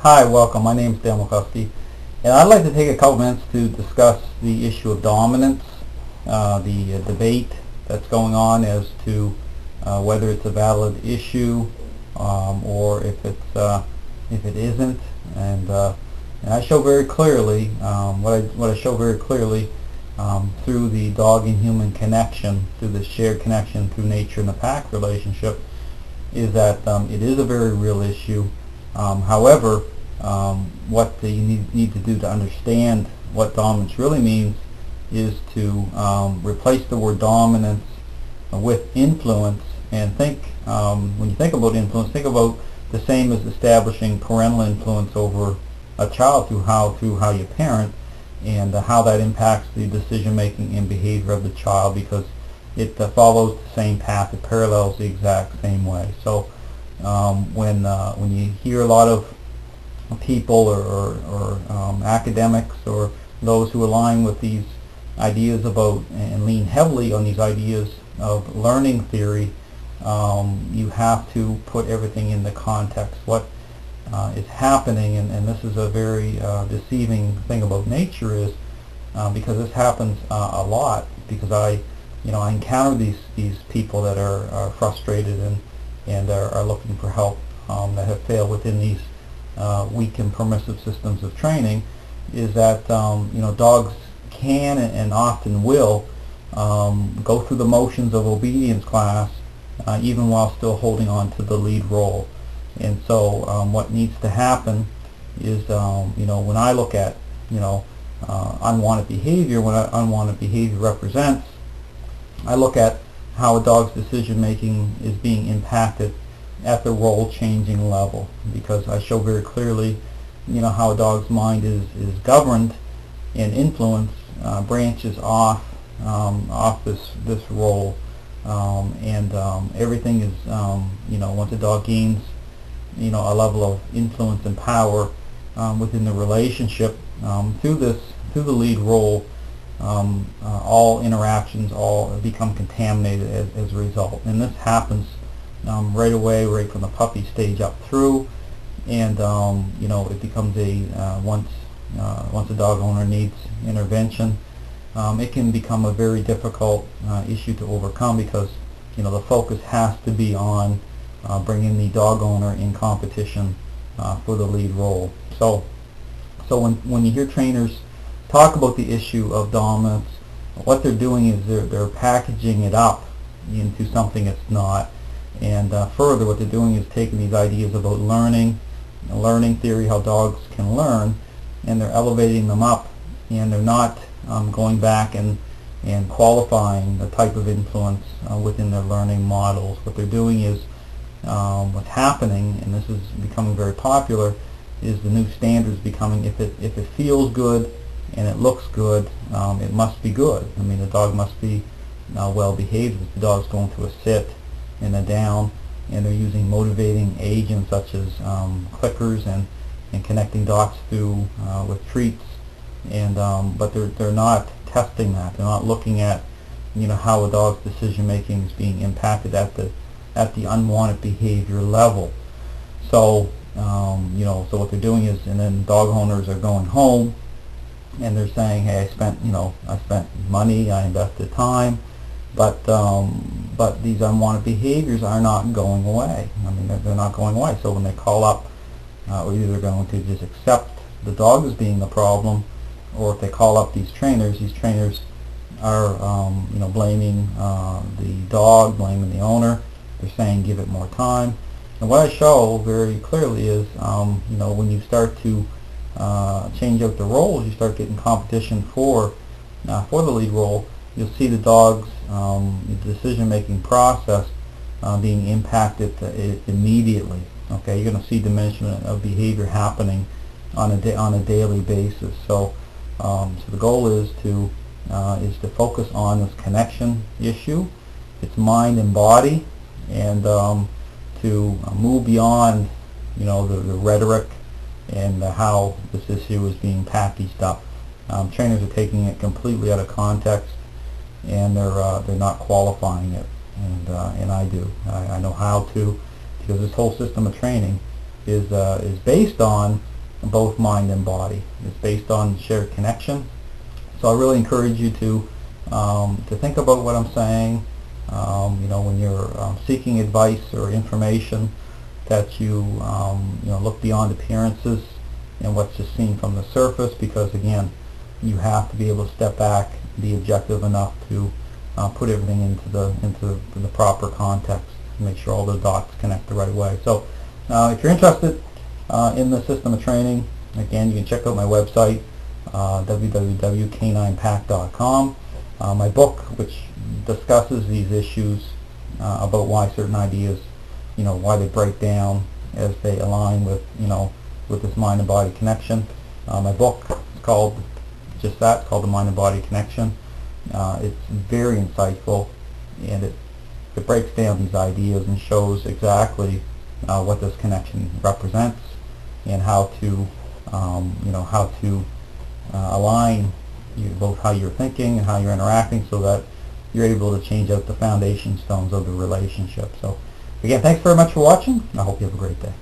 Hi, welcome. My name is McCluskey, and I'd like to take a couple minutes to discuss the issue of dominance, the debate that's going on as to whether it's a valid issue or if it isn't. And I show very clearly what I show very clearly through the dog and human connection, through the shared connection through nature and the pack relationship, is that it is a very real issue. However, what you need to do to understand what dominance really means is to replace the word dominance with influence, and think, when you think about influence, think about the same as establishing parental influence over a child through how you parent, and how that impacts the decision making and behavior of the child, because it follows the same path, it parallels the exact same way. So when you hear a lot of people or academics or those who align with these ideas about and lean heavily on these ideas of learning theory, you have to put everything in the context. What is happening, and this is a very deceiving thing about nature, is because this happens a lot, because I encounter these people that are frustrated and are looking for help, that have failed within these weak and permissive systems of training, is that dogs can and often will go through the motions of obedience class even while still holding on to the lead role. And so what needs to happen is when I look at unwanted behavior, what unwanted behavior represents, I look at how a dog's decision making is being impacted at the role changing level, because I show very clearly how a dog's mind is governed and influence branches off this role, and everything is once a dog gains a level of influence and power within the relationship through the lead role, all interactions all become contaminated as a result. And this happens right away, right from the puppy stage up through, and it becomes once a dog owner needs intervention, it can become a very difficult issue to overcome, because the focus has to be on bringing the dog owner in competition for the lead role. So when you hear trainers talk about the issue of dominance, what they're doing is they're packaging it up into something it's not. And further, what they're doing is taking these ideas about learning theory, how dogs can learn, and they're elevating them up, and they're not going back and qualifying the type of influence within their learning models. What they're doing is, what's happening, and this is becoming very popular, is the new standards becoming, if it feels good and it looks good, it must be good. I mean, the dog must be well behaved. If the dog's going to a sit and a down, and they're using motivating agents such as clickers and connecting dots through with treats, and but they're not testing that. They're not looking at how a dog's decision making is being impacted at the unwanted behavior level. So so what they're doing is, and then dog owners are going home and they're saying, hey, I spent money, I invested time, but these unwanted behaviors are not going away. I mean, they're not going away. So when they call up, or either they're going to just accept the dog as being the problem, or if they call up these trainers are blaming the dog, blaming the owner. They're saying give it more time. And what I show very clearly is when you start to change out the roles, you start getting competition for the lead role, you'll see the dog's decision-making process being impacted immediately. Okay, you're going to see diminishment of behavior happening on a daily basis. So the goal is to focus on this connection issue. It's mind and body, and to move beyond the rhetoric and how this issue is being packaged up. Trainers are taking it completely out of context, and they're not qualifying it, and I do. I know how to, because this whole system of training is based on both mind and body. It's based on shared connection. So I really encourage you to think about what I'm saying. When you're seeking advice or information, that you look beyond appearances and what's just seen from the surface, because again, you have to be able to step back, be objective enough to put everything into the proper context, make sure all the dots connect the right way. So if you're interested in the system of training, again, you can check out my website, www.k9pack.com. My book, which discusses these issues about why certain ideas, why they break down as they align with, with this mind and body connection. My book is called just that, it's called The Mind and Body Connection. It's very insightful, and it breaks down these ideas and shows exactly what this connection represents, and how to align both how you're thinking and how you're interacting, so that you're able to change out the foundation stones of the relationship. So again, thanks very much for watching. I hope you have a great day.